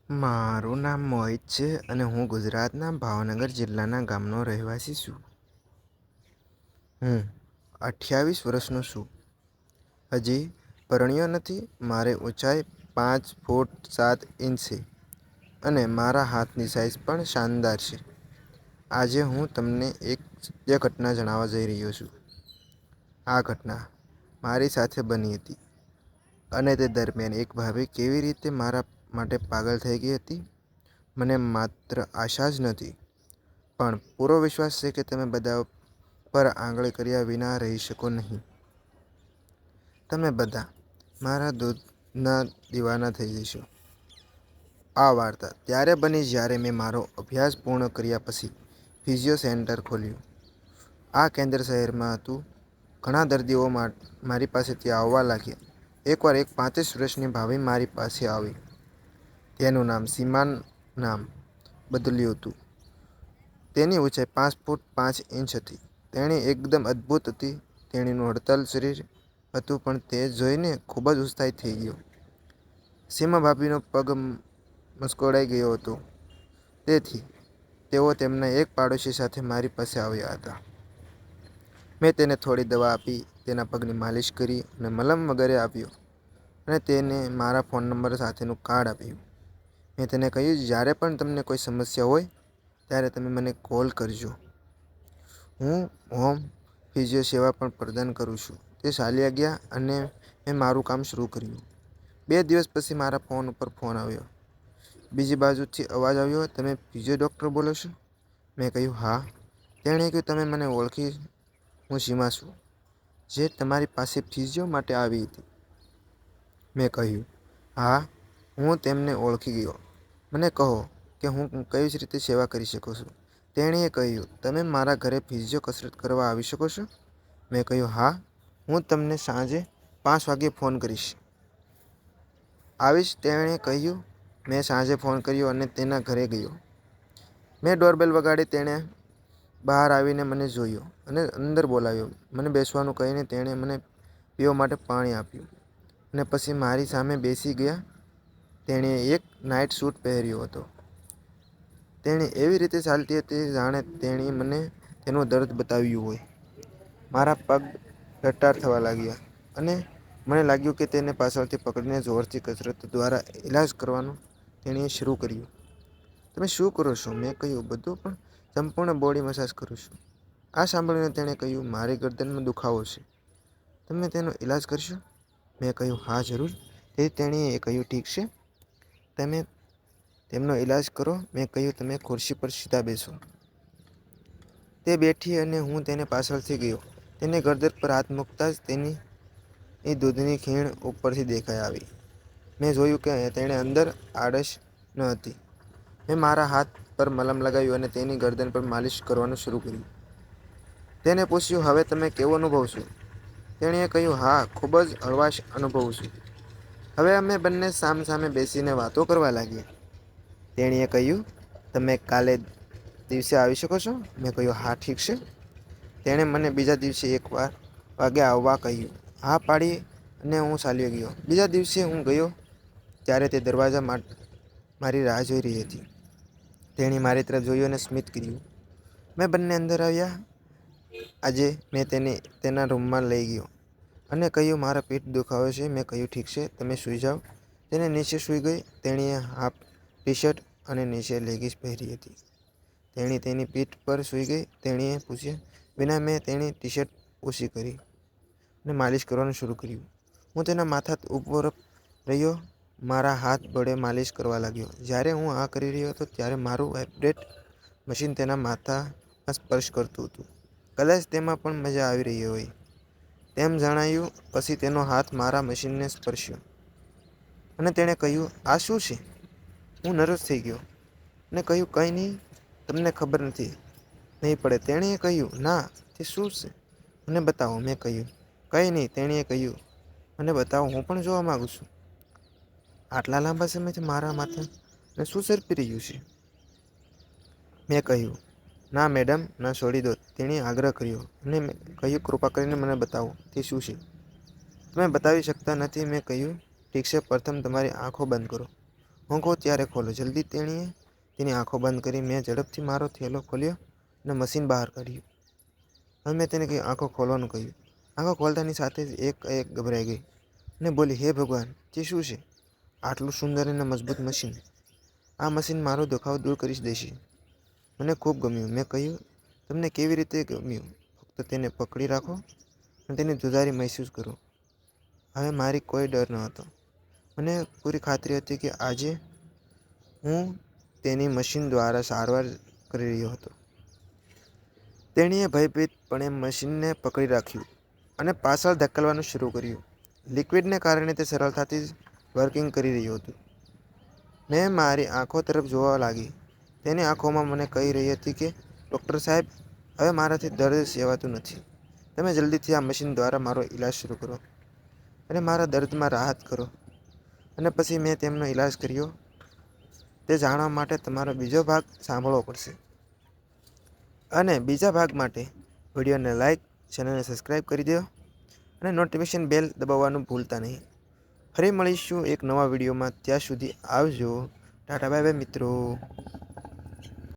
મારું નામ મોહિત છે અને હું ગુજરાતના ભાવનગર જિલ્લાના ગામનો રહેવાસી છું. હું 28 વર્ષનો છું. હજી પરણ્યો નથી. મારી ઊંચાઈ 5 ફૂટ 7 ઇંચ છે અને મારા હાથની સાઇઝ પણ શાનદાર છે. આજે હું તમને એક સત્ય ઘટના જણાવવા જઈ રહ્યો છું. આ ઘટના મારી સાથે બની હતી અને તે દરમિયાન એક ભાભી કેવી રીતે મારા માટે પાગલ થઈ ગઈ હતી. મને માત્ર આશા જ નથી, પણ પૂરો વિશ્વાસ છે કે તમે બધા પર આંગળી કર્યા વિના રહી શકો નહીં. તમે બધા મારા દૂધના દીવાના થઈ જશો. આ વાર્તા ત્યારે બની જ્યારે મેં મારો અભ્યાસ પૂર્ણ કર્યા પછી ફિઝિયો સેન્ટર ખોલ્યું. આ કેન્દ્ર શહેરમાં હતું. ઘણા દર્દીઓ મારી પાસે ત્યાં આવવા લાગ્યા. એકવાર એક 35 વર્ષની ભાભી મારી પાસે આવી. તેનું નામ સીમા નામ બદલ્યું હતું. તેની ઊંચાઈ 5 ફૂટ 5 ઇંચ હતી. તેણી એકદમ અદ્ભુત હતી. તેણીનું હડતાલ શરીર હતું પણ તે જોઈને ખૂબ જ ઉત્સાહિત થઈ ગયો. સીમા ભાભીનો પગ મચકોડાઈ ગયો હતો. તેથી તેઓ તેમના એક પાડોશી સાથે મારી પાસે આવ્યા હતા. મેં તેને થોડી દવા આપી, તેના પગની માલિશ કરી અને મલમ વગેરે આપ્યો અને તેને મારા ફોન નંબર સાથેનું કાર્ડ આપ્યું. મેં તેને કહ્યું, જ્યારે પણ તમને કોઈ સમસ્યા હોય ત્યારે તમે મને કોલ કરજો. હું હોમ ફિઝિયો સેવા પણ પ્રદાન કરું છું. તે ચાલ્યા ગયા અને મેં મારું કામ શરૂ કર્યું. 2 દિવસ પછી મારા ફોન ઉપર ફોન આવ્યો. બીજી બાજુથી અવાજ આવ્યો, તમે ફિઝિયો ડૉક્ટર બોલો છો? મેં કહ્યું, હા. તેણે કહ્યું, તમે મને ઓળખી? હું સીમા છું, જે તમારી પાસે ફિઝિયો માટે આવી હતી. મેં કહ્યું, હા, હું તેમને ઓળખી ગયો. મને કહો કે હું કઈ રીતે સેવા કરી શકું છું. તેણીએ કહ્યું, તમે મારા ઘરે ફિઝિયો કસરત કરવા આવી શકો છો? મેં કહ્યું, હા, હું તમને સાંજે 5 વાગ્યે ફોન કરીશ. આવીશ? તેણે કહ્યું. મેં સાંજે ફોન કર્યો અને તેના ઘરે ગયો. મેં ડોરબેલ વગાડી. તેણે બહાર આવીને મને જોયો અને અંદર બોલાવ્યો. મને બેસવાનું કહીને તેણે મને પીવા માટે પાણી આપ્યું અને પછી મારી સામે બેસી ગયા. તેણીએ એક નાઇટ સૂટ પહેર્યો હતો. તેણી એવી રીતે ચાલતી હતી જાણે તેણી મને તેનું દર્દ બતાવ્યું હોય. મારા પગ લટાર થવા લાગ્યા અને મને લાગ્યું કે તેને પાછળથી પકડીને જોરથી કસરત દ્વારા ઇલાજ કરવાનું તેણીએ શરૂ કર્યું. તમે શું કરો છો? મેં કહ્યું, બધું, પણ સંપૂર્ણ બોડી મસાજ કરું છું. આ સાંભળીને તેણે કહ્યું, મારી ગરદનમાં દુખાવો છે. તમે તેનો ઇલાજ કરશો? મેં કહ્યું, હા, જરૂર. તેથી તેણીએ કહ્યું, ઠીક છે, તમે તેમનો ઇલાજ કરો. મેં કહ્યું, તમે ખુરશી પર સીધા બેસો. તે બેઠી અને હું તેને પાછળથી ગયો. તેને ગરદન પર હાથ મૂકતાં જ તેની દૂધની ખીણ ઉપરથી દેખાઈ આવી. મેં જોયું કે તેણે અંદર આડશ ન હતી. મેં મારા હાથ પર મલમ લગાવ્યું અને તેની ગરદન પર માલિશ કરવાનું શરૂ કર્યું. તેને પૂછ્યું, હવે તમે કેવું અનુભવો છો? તેણીએ કહ્યું, હા, ખૂબ જ હળવાશ અનુભવું છું. હવે અમે બંને સામસામે બેસીને વાતો કરવા લાગ્યા. તેણીએ કહ્યું, તમે કાલે દિવસે આવી શકો છો? મેં કહ્યું, હા, ઠીક છે. તેણે મને બીજા દિવસે 1 વાગે આવવા કહ્યું. હા પાડી અને હું ચાલ્યો ગયો. બીજા દિવસે હું ગયો ત્યારે તે દરવાજા મારી રાહ જોઈ રહી હતી. તેણે મારી તરફ જોયું અને સ્મિત કર્યું. મેં બંને અંદર આવ્યા. આજે મેં તેને તેના રૂમમાં લઈ ગયો અને કહ્યું, મારા પીઠ દુખાવે છે. મેં કહ્યું, ઠીક છે, તમે સૂઈ જાઓ. તેને નીચે સૂઈ ગઈ. તેણીએ હાફ ટી-શર્ટ અને નીચે લેગિંગ્સ પહેરી હતી. તેણી તેની પીઠ પર સૂઈ ગઈ. તેણીએ પૂછ્યા વિના મેં તેની ટી-શર્ટ ઓછી કરી અને માલિશ કરવાનું શરૂ કર્યું. હું તેના માથા ઉપર રહ્યો, મારા હાથ વડે માલિશ કરવા લાગ્યો. જ્યારે હું આ કરી રહ્યો હતો ત્યારે મારું વાઇબ્રેટ મશીન તેના માથામાં સ્પર્શ કરતું હતું. કદાચ તેમાં પણ મજા આવી રહી હોય તેમ જણાયું. પછી તેનો હાથ મારા મશીનને સ્પર્શ્યો અને તેણે કહ્યું, આ શું છે? હું નર્વસ થઈ ગયો અને કહ્યું, કંઈ નહીં, તમને ખબર નથી નહીં પડે. તેણીએ કહ્યું, ના, તે શું છે? મને બતાવો. મેં કહ્યું, કંઈ નહીં. તેણીએ કહ્યું, મને બતાવો, હું પણ જોવા માંગુ છું. આટલા લાંબા સમયથી મારા માથાને શું સર્પી રહ્યું છે? મેં કહ્યું, ના મેડમ, ના, છોડી દો. તેણીએ આગ્રહ કર્યો અને મેં કહ્યું, કૃપા કરીને મને બતાવો, તે શું છે? તમે બતાવી શકતા નથી. મેં કહ્યું, ઠીક છે, પ્રથમ તમારી આંખો બંધ કરો. હું કહું ત્યારે ખોલો જલ્દી. તેણીએ તેની આંખો બંધ કરી. મેં ઝડપથી મારો થેલો ખોલ્યો અને મશીન બહાર કાઢ્યું. હવે મેં તેને આંખો ખોલવાનું કહ્યું. આંખો ખોલતાની સાથે જ એક ગભરાઈ ગઈ અને બોલી, હે ભગવાન, તે શું છે? આટલું સુંદર અને મજબૂત મશીન! આ મશીન મારો દુખાવો દૂર કરી દેશે. મને ખૂબ ગમ્યું. મેં કહ્યું, તમને કેવી રીતે ગમ્યું? ફક્ત તેને પકડી રાખો અને તેની ધ્રુજારી મહેસૂસ કરો. હવે મારી કોઈ ડર ન હતો. મને પૂરી ખાતરી હતી કે આજે હું તેની મશીન દ્વારા સારવાર કરી રહ્યો હતો. તેણીએ ભયભીતપણે મશીનને પકડી રાખ્યું અને પાછળ ધકેલવાનું શરૂ કર્યું. લિક્વિડને કારણે તે સરળતાથી વર્કિંગ કરી રહ્યું હતું. મેં મારી આંખો તરફ જોવા લાગી. તેની આંખોમાં મને કહી રહી હતી કે, ડૉક્ટર સાહેબ, હવે મારાથી દર્દ સહેવાતું નથી. તમે જલ્દીથી આ મશીન દ્વારા મારો ઈલાજ શરૂ કરો અને મારા દર્દમાં રાહત કરો. અને પછી મેં તેમનો ઈલાજ કર્યો. તે જાણવા માટે તમારો બીજો ભાગ સાંભળવો પડશે. અને બીજા ભાગ માટે વિડીયોને લાઇક, ચેનલને સબસ્ક્રાઈબ કરી દો અને નોટિફિકેશન બેલ દબાવવાનું ભૂલતા નહીં. ફરી મળીશું એક નવા વિડીયોમાં. ત્યાં સુધી આવજો. ટાટા બાય બાય મિત્રો.